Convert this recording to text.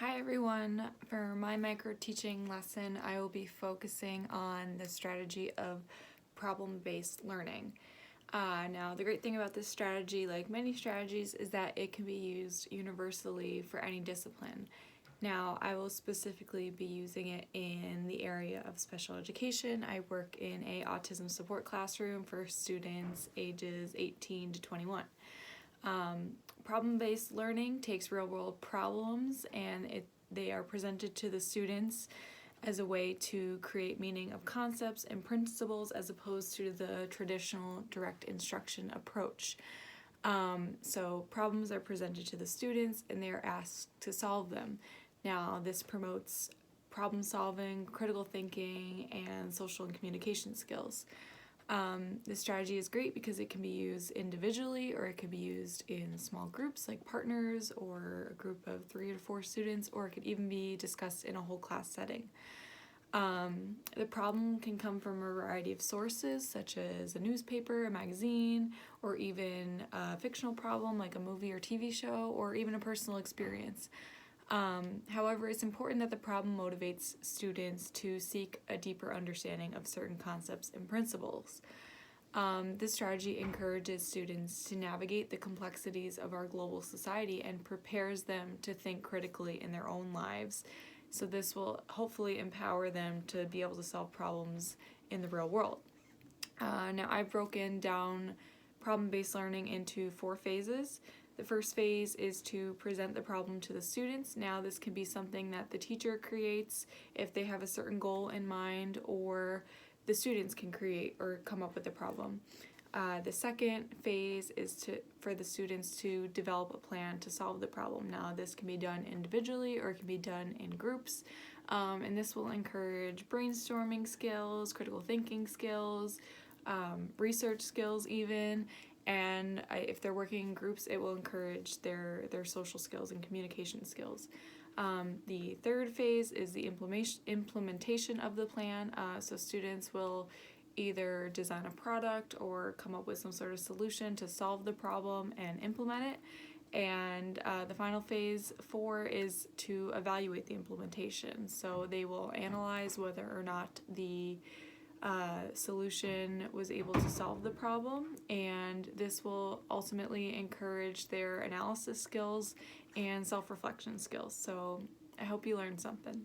Hi everyone, for my micro teaching lesson I will be focusing on the strategy of problem-based learning. Now the great thing about this strategy, like many strategies, is that it can be used universally for any discipline. Now I will specifically be using it in the area of special education. I work in a autism support classroom for students ages 18 to 21. Problem-based learning takes real-world problems and they are presented to the students as a way to create meaning of concepts and principles as opposed to the traditional direct instruction approach. So problems are presented to the students and they are asked to solve them. Now this promotes problem solving, critical thinking, and social and communication skills. This strategy is great because it can be used individually or it can be used in small groups like partners or a group of 3 to 4 students, or it could even be discussed in a whole class setting. The problem can come from a variety of sources such as a newspaper, a magazine, or even a fictional problem like a movie or TV show, or even a personal experience. However, it's important that the problem motivates students to seek a deeper understanding of certain concepts and principles. This strategy encourages students to navigate the complexities of our global society and prepares them to think critically in their own lives. So this will hopefully empower them to be able to solve problems in the real world. Now I've broken down problem-based learning into 4 phases. The first phase is to present the problem to the students. Now this can be something that the teacher creates if they have a certain goal in mind, or the students can create or come up with a problem. The second phase is for the students to develop a plan to solve the problem. Now this can be done individually or it can be done in groups, and this will encourage brainstorming skills, critical thinking skills, research skills even, and if they're working in groups it will encourage their social skills and communication skills. The third phase is the implementation of the plan, so students will either design a product or come up with some sort of solution to solve the problem and implement it. And the final phase 4 is to evaluate the implementation. So they will analyze whether or not the solution was able to solve the problem, and this will ultimately encourage their analysis skills and self-reflection skills. So I hope you learned something.